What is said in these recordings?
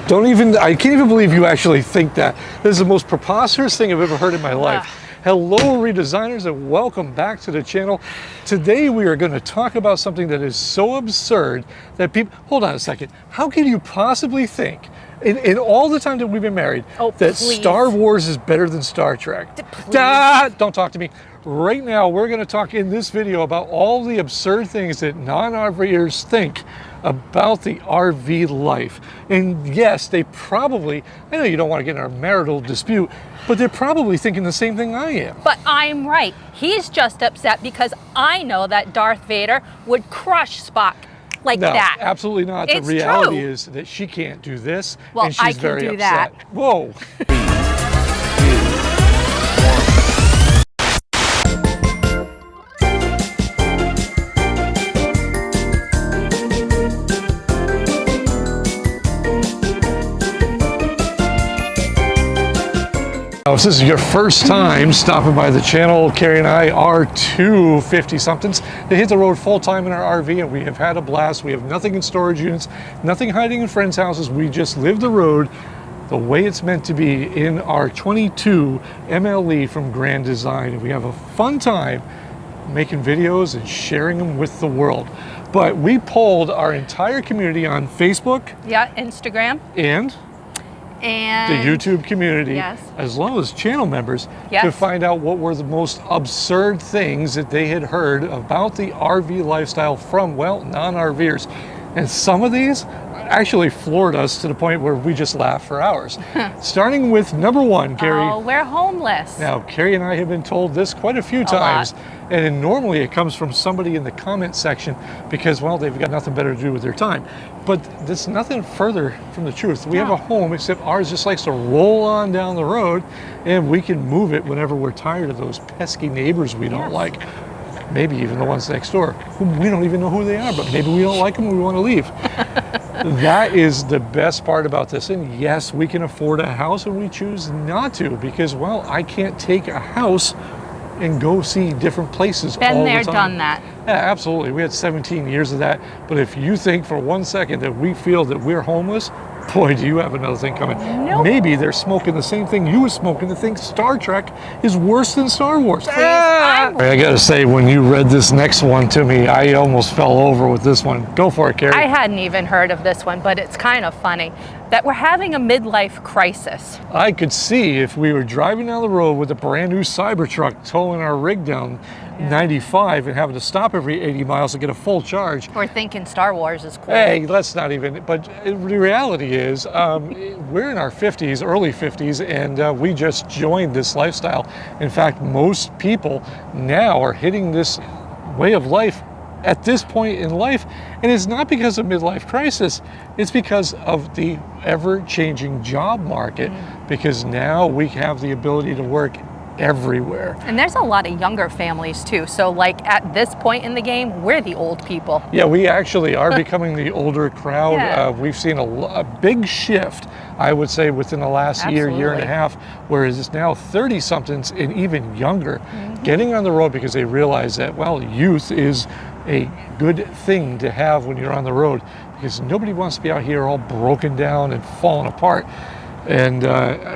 I can't even believe you actually think that. This is the most preposterous thing I've ever heard in my life. Hello, redesigners, and welcome back to the channel. Today we are going to talk about something that is so absurd that people, hold on a second, how can you possibly think, in all the time that we've been married, that Star Wars is better than Star Trek? Don't talk to me. Right now, we're going to talk in this video about all the absurd things that non-RVers think about the RV life. And yes, they probably, I know you don't want to get in a marital dispute, but they're probably thinking the same thing I am. But I'm right. He's just upset because I know that Darth Vader would crush Spock like that. Absolutely not. The reality is that she can't do this, and she's very upset. That. Whoa. If this is your first time stopping by the channel, Karri and I are two 50-somethings that hit the road full-time in our RV, and we have had a blast. We have nothing in storage units, nothing hiding in friends' houses. We just live the road the way it's meant to be in our 22 MLE from Grand Design. And we have a fun time making videos and sharing them with the world. But we polled our entire community on Facebook. Yeah, Instagram. And the YouTube community, as well as channel members, to find out what were the most absurd things that they had heard about the RV lifestyle from, well, non-RVers. And some of these actually floored us to the point where we just laughed for hours. Starting with number one, Karri. Oh, we're homeless. Now, Karri and I have been told this quite a few times. And normally it comes from somebody in the comment section because, well, they've got nothing better to do with their time. But there's nothing further from the truth. We have a home, except ours just likes to roll on down the road, and we can move it whenever we're tired of those pesky neighbors we don't like. Maybe even the ones next door, whom we don't even know who they are, but maybe we don't like them and we want to leave. That is the best part about this. And yes, we can afford a house, and we choose not to because, well, I can't take a house and go see different places all the time. Been there, done that. Yeah, absolutely. We had 17 years of that. But if you think for 1 second that we feel that we're homeless, boy, do you have another thing coming. Nope. Maybe they're smoking the same thing you were smoking, to think Star Trek is worse than Star Wars. I gotta say, when you read this next one to me, I almost fell over with this one. Go for it, Karri. I hadn't even heard of this one, but it's kind of funny that we're having a midlife crisis. I could see if we were driving down the road with a brand new Cybertruck towing our rig down 95 and having to stop every 80 miles to get a full charge. Or thinking Star Wars is cool. Hey, let's not even, but the reality is we're in our 50s, early 50s, and we just joined this lifestyle. In fact, most people now are hitting this way of life at this point in life, and it's not because of midlife crisis, it's because of the ever-changing job market, because now we have the ability to work everywhere. And there's a lot of younger families too, so like at this point in the game, we're the old people. Yeah, we actually are becoming the older crowd. We've seen a big shift, I would say, within the last year and a half, whereas it's now 30-somethings and even younger getting on the road because they realize that, well, youth is a good thing to have when you're on the road, because nobody wants to be out here all broken down and falling apart. And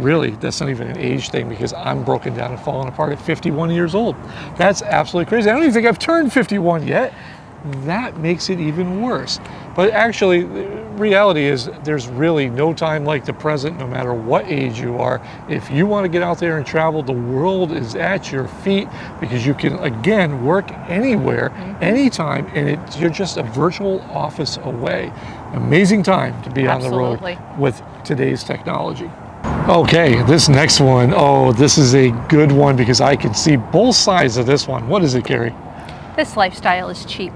really, that's not even an age thing, because I'm broken down and falling apart at 51 years old. That's absolutely crazy. I don't even think I've turned 51 yet. That makes it even worse. But actually, the reality is there's really no time like the present, no matter what age you are. If you want to get out there and travel, the world is at your feet, because you can, again, work anywhere, anytime, and you're just a virtual office away. Amazing time to be on the road with today's technology. Okay, this next one, this is a good one because I can see both sides of this one. What is it, Karri? This lifestyle is cheap.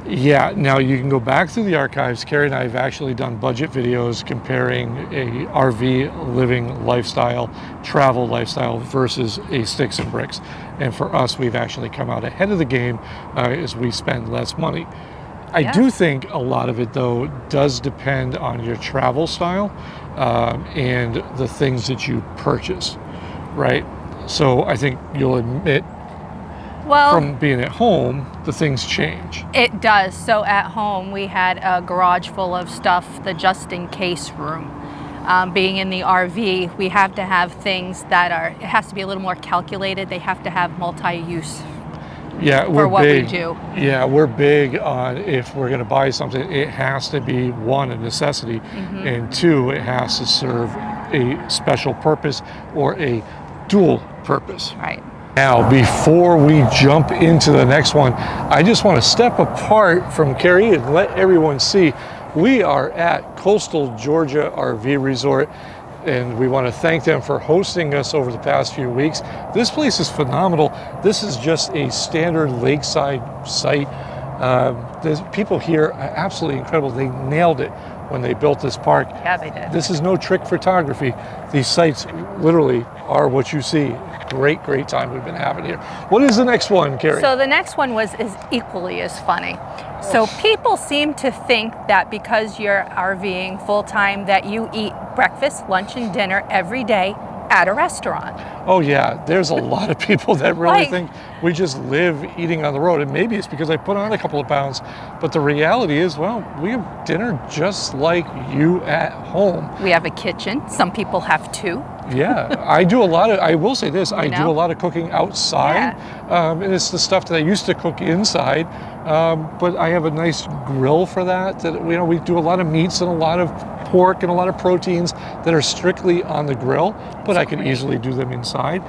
Yeah, now you can go back through the archives. Karri and I have actually done budget videos comparing a RV living lifestyle, travel lifestyle versus a sticks and bricks. And for us, we've actually come out ahead of the game as we spend less money. I do think a lot of it, though, does depend on your travel style and the things that you purchase, right? So I think you'll admit, well, from being at home, the things change. It does. So at home, we had a garage full of stuff, the just-in-case room. being in the RV, we have to have things that are, it has to be a little more calculated. They have to have multi-use. Yeah, we're what big. we do. Yeah, we're big on, if we're going to buy something, it has to be, one, a necessity, and two, it has to serve a special purpose or a dual purpose. Right. Now, before we jump into the next one, I just want to step apart from Karri and let everyone see we are at Coastal Georgia RV Resort, and we want to thank them for hosting us over the past few weeks. This place is phenomenal. This is just a standard lakeside site. The people here are absolutely incredible. They nailed it when they built this park. Yeah, they did. This is no trick photography. These sites literally are what you see. Great, great time we've been having here. What is the next one, Karri? So the next one is equally as funny. So people seem to think that because you're RVing full-time that you eat breakfast, lunch, and dinner every day at a restaurant. Oh yeah, there's a lot of people that really Like, think we just live eating on the road, and maybe it's because I put on a couple of pounds, but the reality is, well, we have dinner just like you at home. we have a kitchen. Some people have two. Yeah, I do a lot of, I will say this, I do know? a lot of cooking outside, and it's the stuff that I used to cook inside, but I have a nice grill for that, we do a lot of meats and a lot of pork and a lot of proteins that are strictly on the grill, but I could easily do them inside.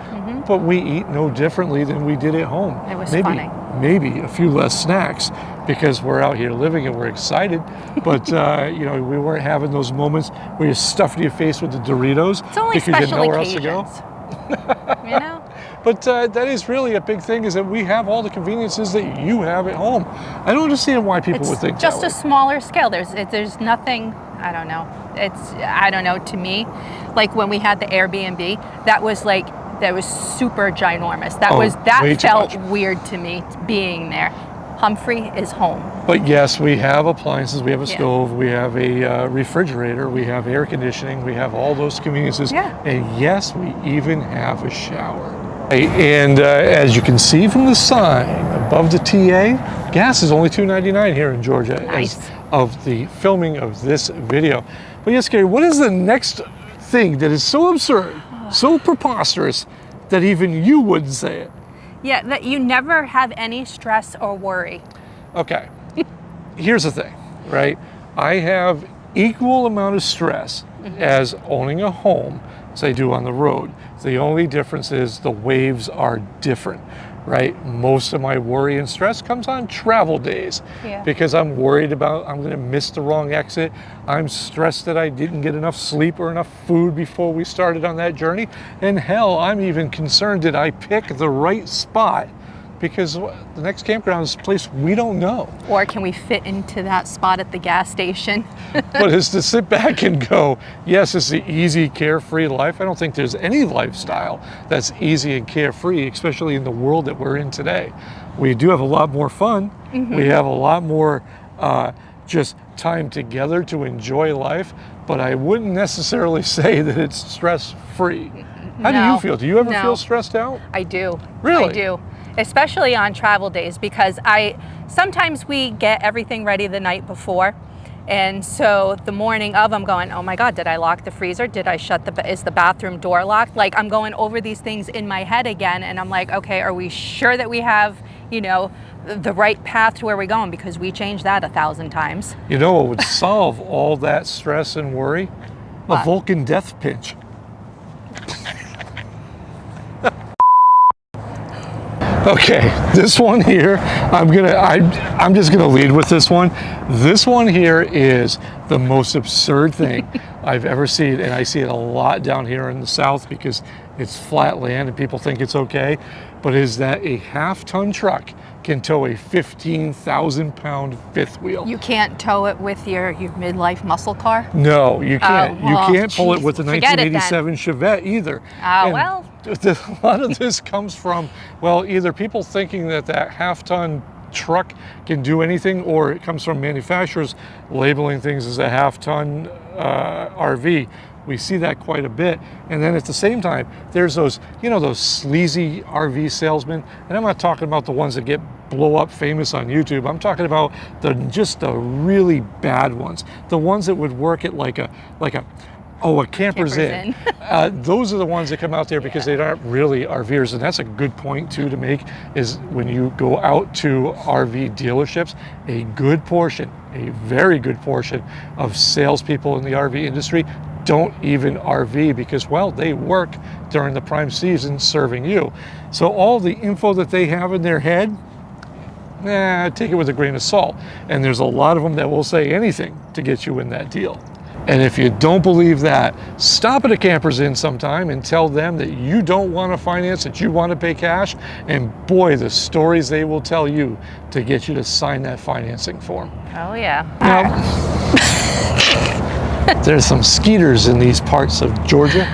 But we eat no differently than we did at home. It was funny. Maybe a few less snacks because we're out here living and we're excited. But we weren't having those moments where you're stuffing your face with the Doritos It's only because you had special nowhere else to go. occasions. You know? But that is really a big thing, is that we have all the conveniences that you have at home. I don't understand why people would think just that a way. smaller scale. There's nothing, I don't know. I don't know, to me, like when we had the Airbnb, that was super ginormous. That felt weird to me, being there. Humphrey is home. But yes, we have appliances, we have a stove, we have a refrigerator, we have air conditioning, we have all those conveniences. Yeah. And yes, we even have a shower. And as you can see from the sign above the TA, gas is only $2.99 here in Georgia Nice. as of the filming of this video. But yes, Karri, what is the next thing that is so absurd, so preposterous, that even you wouldn't say it? Yeah, that you never have any stress or worry. Okay, here's the thing, right? I have equal amount of stress as owning a home as I do on the road. The only difference is the waves are different, right? Most of my worry and stress comes on travel days because I'm worried about I'm gonna miss the wrong exit. I'm stressed that I didn't get enough sleep or enough food before we started on that journey. And hell, I'm even concerned, did I pick the right spot? Because the next campground is a place we don't know. Or can we fit into that spot at the gas station? But it's to sit back and go, yes, it's the easy, carefree life. I don't think there's any lifestyle that's easy and carefree, especially in the world that we're in today. We do have a lot more fun. We have a lot more just time together to enjoy life, but I wouldn't necessarily say that it's stress-free. How do you feel? Do you ever feel stressed out? I do. Really? I do. Especially on travel days, because sometimes we get everything ready the night before, and so the morning of, I'm going, oh my God, did I lock the freezer? Did I is the bathroom door locked? Like, I'm going over these things in my head again, and I'm like, okay, are we sure that we have, the right path to where we're going? Because we changed that 1,000 times. You know what would solve all that stress and worry? A Vulcan death pinch. Okay, this one here, I'm just gonna lead with this one. This one here is the most absurd thing I've ever seen, and I see it a lot down here in the South because it's flat land and people think it's okay, but is that a half-ton truck can tow a 15,000-pound fifth wheel. You can't tow it with your Midlife muscle car? No, you can't. Well, you can't pull it with the forget it 1987 Chevette either. Well. A lot of this comes from, well, either people thinking that half-ton truck can do anything, or it comes from manufacturers labeling things as a half-ton RV. We see that quite a bit. And then at the same time, there's those, those sleazy RV salesmen. And I'm not talking about the ones that blow up famous on YouTube. I'm talking about the really bad ones. The ones that would work at like a Oh, a Campers Inn. Those are the ones that come out there because they aren't really RVers. And that's a good point too to make, is when you go out to RV dealerships, a good portion, a very good portion of salespeople in the RV industry don't even RV because, well, they work during the prime season serving you. So all the info that they have in their head, take it with a grain of salt. And there's a lot of them that will say anything to get you in that deal. And if you don't believe that, stop at a Campers Inn sometime and tell them that you don't want to finance, that you want to pay cash, and boy, the stories they will tell you to get you to sign that financing form. Oh yeah. Now, there's some skeeters in these parts of Georgia.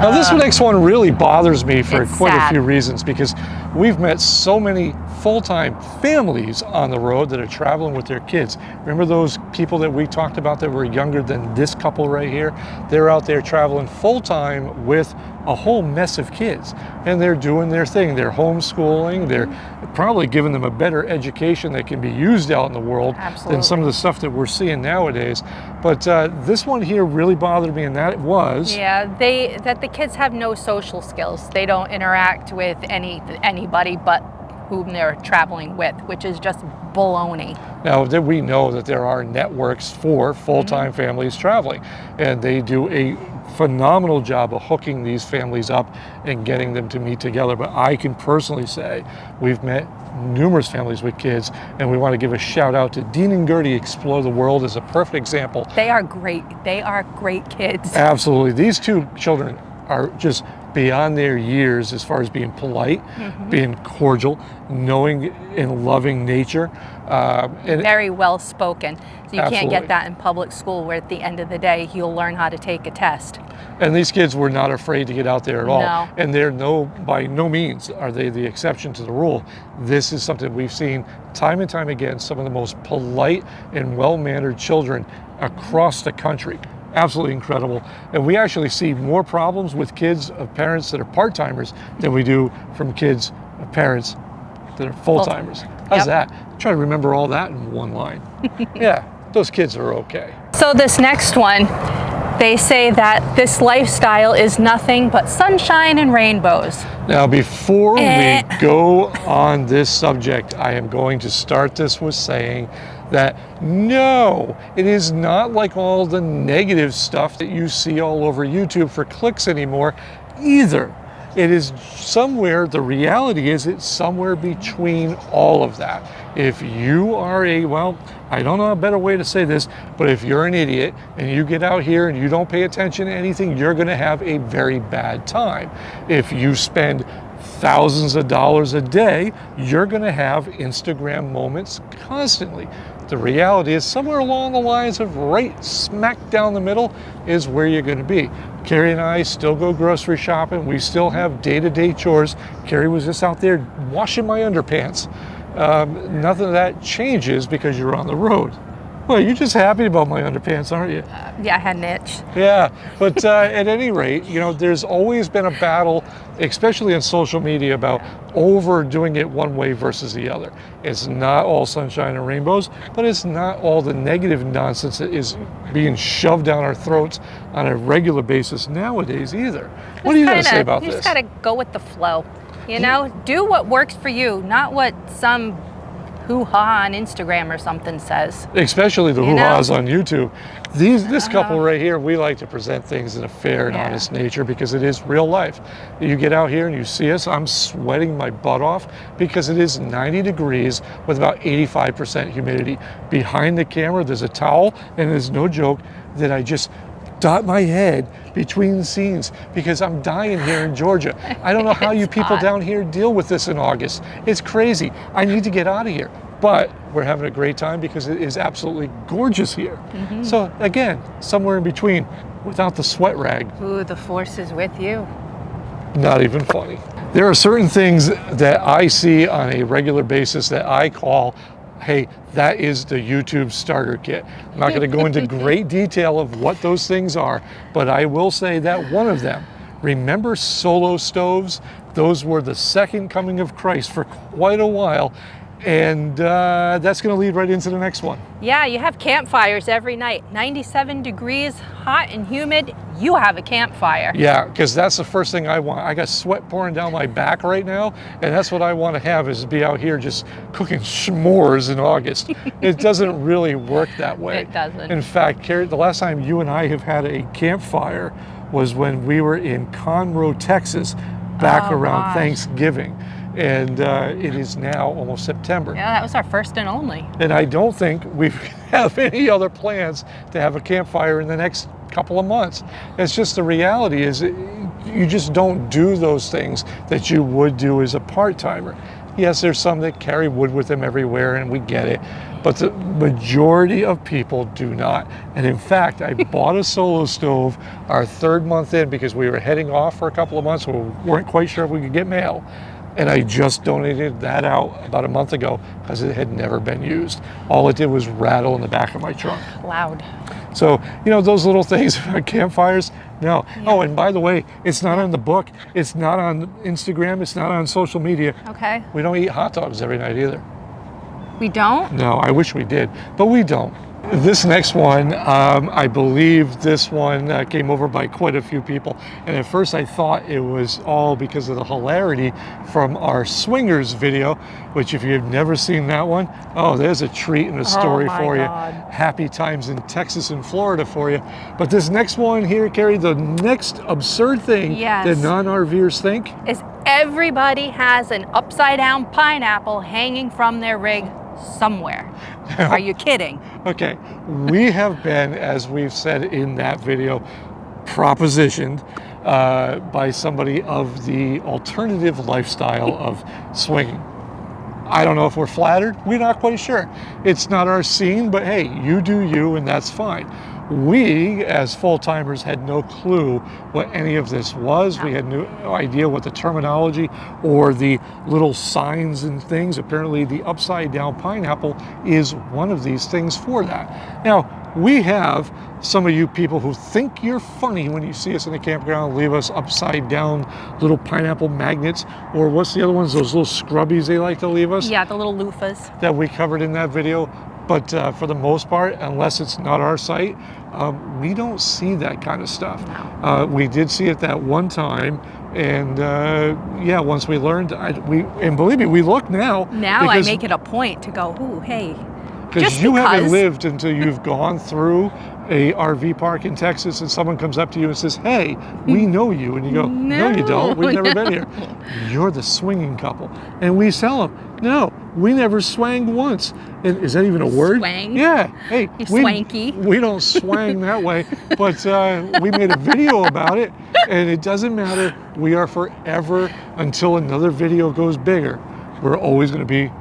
Now this next one really bothers me for quite a few reasons, because we've met so many full-time families on the road that are traveling with their kids. Remember those people that we talked about that were younger than this couple right here? They're out there traveling full-time with a whole mess of kids, and they're doing their thing. They're homeschooling. They're probably giving them a better education that can be used out in the world than some of the stuff that we're seeing nowadays. But this one here really bothered me, and that was that the kids have no social skills. They don't interact with anybody but whom they're traveling with, which is just baloney. Now, we know that there are networks for full-time families traveling, and they do a phenomenal job of hooking these families up and getting them to meet together. But I can personally say we've met numerous families with kids, and we want to give a shout out to Dean and Gertie Explore the World as a perfect example. They are great. They are great kids. Absolutely. These two children are just beyond their years as far as being polite, being cordial, knowing and loving nature. And very well spoken. So you Absolutely. Can't get that in public school, where at the end of the day, you'll learn how to take a test. And these kids were not afraid to get out there at all. No. And they're by no means are they the exception to the rule. This is something we've seen time and time again, some of the most polite and well-mannered children across the country. Absolutely incredible. And we actually see more problems with kids of parents that are part-timers than we do from kids of parents that are full-timers. How's that? Try to remember all that in one line. Yeah, those kids are okay. So this next one, they say that this lifestyle is nothing but sunshine and rainbows. Now, before we go on this subject, I am going to start this with saying that no, it is not like all the negative stuff that you see all over YouTube for clicks anymore either. It is somewhere, the reality is it's somewhere between all of that. If you are I don't know a better way to say this, but if you're an idiot and you get out here and you don't pay attention to anything, you're gonna have a very bad time. If you spend thousands of dollars a day, you're gonna have Instagram moments constantly. The reality is somewhere along the lines of right smack down the middle is where you're gonna be. Karri and I still go grocery shopping. We still have day-to-day chores. Karri was just out there washing my underpants. Nothing of that changes because you're on the road. Well, you're just happy about my underpants, aren't you? Yeah, I had an itch. Yeah, but at any rate, there's always been a battle, especially on social media, about overdoing it one way versus the other. It's not all sunshine and rainbows, but it's not all the negative nonsense that is being shoved down our throats on a regular basis nowadays either. What do you got to say about this? You just got to go with the flow. Do what works for you, not what some hoo-ha on Instagram or something says. Especially the hoo-has on YouTube. This couple right here, we like to present things in a fair and honest nature because it is real life. You get out here and you see us, I'm sweating my butt off because it is 90 degrees with about 85% humidity. Behind the camera, there's a towel, and there's no joke that I just dot my head between scenes because I'm dying here in Georgia. I don't know how you people down here deal with this in August. It's crazy. I need to get out of here. But we're having a great time because it is absolutely gorgeous here. So again, somewhere in between without the sweat rag. Ooh, the force is with you. Not even funny. There are certain things that I see on a regular basis that I call, hey, that is the YouTube starter kit. I'm not going to go into great detail of what those things are, but I will say that one of them, remember solo stoves? Those were the second coming of Christ for quite a while. And that's going to lead right into the next one. Yeah, you have campfires every night. 97 degrees, hot and humid. You have a campfire. Yeah, because that's the first thing I want. I got sweat pouring down my back right now, and that's what I want to have, is be out here just cooking s'mores in August. It doesn't really work that way. It doesn't. In fact, Karri, the last time you and I have had a campfire was when we were in Conroe, Texas, back around Thanksgiving. And it is now almost September. Yeah, that was our first and only. And I don't think we have any other plans to have a campfire in the next couple of months. It's just the reality is you just don't do those things that you would do as a part-timer. Yes, there's some that carry wood with them everywhere, and we get it, but the majority of people do not. And in fact, I bought a solo stove our 3rd month in because we were heading off for a couple of months. We weren't quite sure if we could get mail. And I just donated that out about a month ago because it had never been used. All it did was rattle in the back of my trunk. Loud. So, you know, those little things about campfires, no. Yeah. Oh, and by the way, it's not on the book. It's not on Instagram. It's not on social media. Okay. We don't eat hot dogs every night either. We don't? No, I wish we did, but we don't. This next one, I believe this one came over by quite a few people. And at first I thought it was all because of the hilarity from our swingers video, which if you've never seen that one, oh, there's a treat and a story for you. Happy times in Texas and Florida for you. But this next one here, Karri, the next absurd thing that non-RVers think is everybody has an upside down pineapple hanging from their rig somewhere. Are you kidding? Okay, we have been, as we've said in that video, propositioned by somebody of the alternative lifestyle of swinging. I don't know if we're flattered. We're not quite sure. It's not our scene, but hey, you do you, and that's fine. We, as full-timers, had no clue what any of this was. We had no idea what the terminology or the little signs and things. Apparently, the upside-down pineapple is one of these things for that. Now, we have some of you people who think you're funny when you see us in the campground, leave us upside-down little pineapple magnets, or what's the other ones, those little scrubbies they like to leave us? Yeah, the little loofahs. That we covered in that video. But for the most part, unless it's not our site, we don't see that kind of stuff. No. We did see it that one time, and yeah, once we learned, and believe me, we look now. Now I make it a point to go, ooh, hey. Because you haven't lived until you've gone through a RV park in Texas and someone comes up to you and says, hey, we know you. And you go, no you don't, we've never been here. You're the swinging couple. And we tell them, no, we never swang once. And is that even a word? Swang? Yeah. Hey, swanky. We don't swang that way, but we made a video about it, and it doesn't matter. We are forever, until another video goes bigger, we're always going to be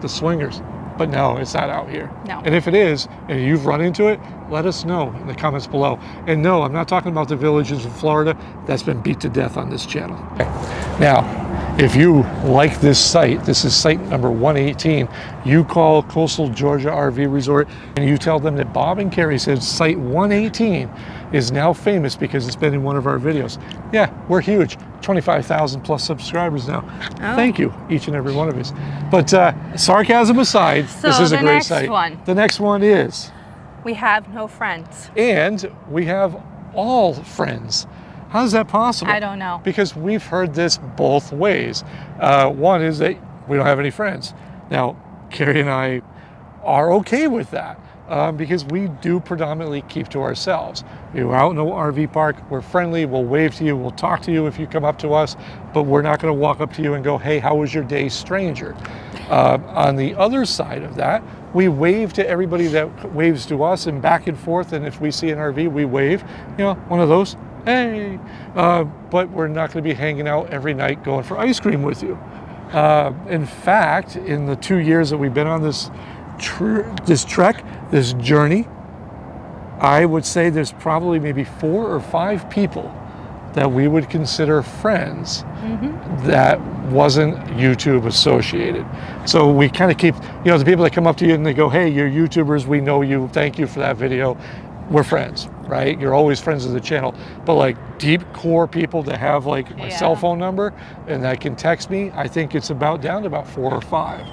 the swingers. But no, it's not out here. No. And if it is, and you've run into it, let us know in the comments below. And no, I'm not talking about the villages in Florida. That's been beat to death on this channel. Okay. Now, if you like this site, this is site number 118, you call Coastal Georgia RV Resort and you tell them that Bob and Karri said site 118 is now famous because it's been in one of our videos. Yeah, we're huge. 25,000 plus subscribers now. Oh. Thank you, each and every one of us. But sarcasm aside, this is a great site. The next one is... we have no friends. And we have all friends. How is that possible? I don't know. Because we've heard this both ways. One is that we don't have any friends. Now, Karri and I are okay with that. Because we do predominantly keep to ourselves. We're out in the RV park, we're friendly, we'll wave to you, we'll talk to you if you come up to us, but we're not gonna walk up to you and go, hey, how was your day, stranger? On the other side of that, we wave to everybody that waves to us and back and forth, and if we see an RV, we wave, you know, one of those, hey. But we're not gonna be hanging out every night going for ice cream with you. In fact, in the 2 years that we've been on this trek, this journey, I would say there's probably maybe 4 or 5 people that we would consider friends that wasn't YouTube associated. So we kind of keep, you know, the people that come up to you and they go, hey, you're YouTubers, we know you, thank you for that video. We're friends, right? You're always friends of the channel. But like deep core people that have like my cell phone number and that can text me, I think it's about down to about 4 or 5.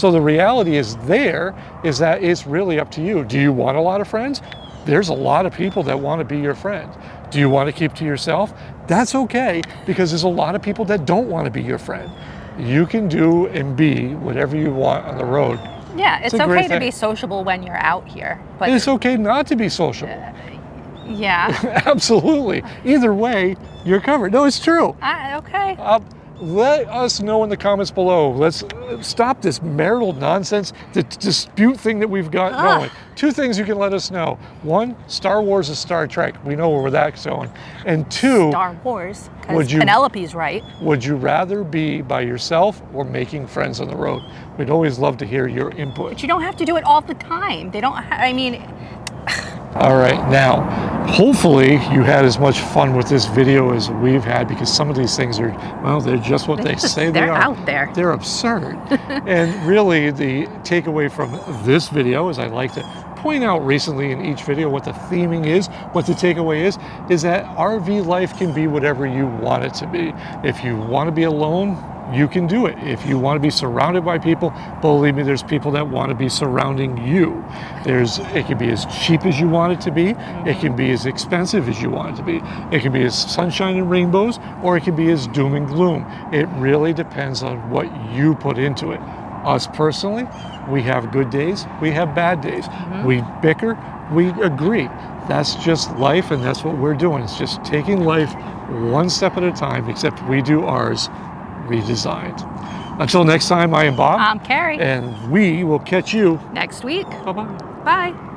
So the reality is that it's really up to you. Do you want a lot of friends? There's a lot of people that want to be your friend. Do you want to keep to yourself? That's okay, because there's a lot of people that don't want to be your friend. You can do and be whatever you want on the road. Yeah, it's okay to be sociable when you're out here. But it's okay not to be sociable. Yeah. Absolutely. Either way, you're covered. No, it's true. Okay. Let us know in the comments below. Let's stop this marital nonsense, the dispute thing that we've got going. Two things you can let us know. One, Star Wars is Star Trek. We know where that's going. And two, Star Wars, because Penelope's right. Would you rather be by yourself or making friends on the road? We'd always love to hear your input. But you don't have to do it all the time. They don't, I mean... All right, now, hopefully you had as much fun with this video as we've had, because some of these things are, well, they're just what they say they are. They're out there. They're absurd. And really the takeaway from this video, as I like to point out recently in each video what the theming is, what the takeaway is that RV life can be whatever you want it to be. If you want to be alone, you can do it. If you want to be surrounded by people, believe me, there's people that want to be surrounding you. It can be as cheap as you want it to be. It can be as expensive as you want it to be. It can be as sunshine and rainbows, or it can be as doom and gloom. It really depends on what you put into it. Us personally, we have good days, we have bad days. We bicker, we agree. That's just life, and that's what we're doing. It's just taking life one step at a time, except we do ours redesigned. Until next time, I am Bob. I'm Karri. And we will catch you next week. Bye-bye. Bye.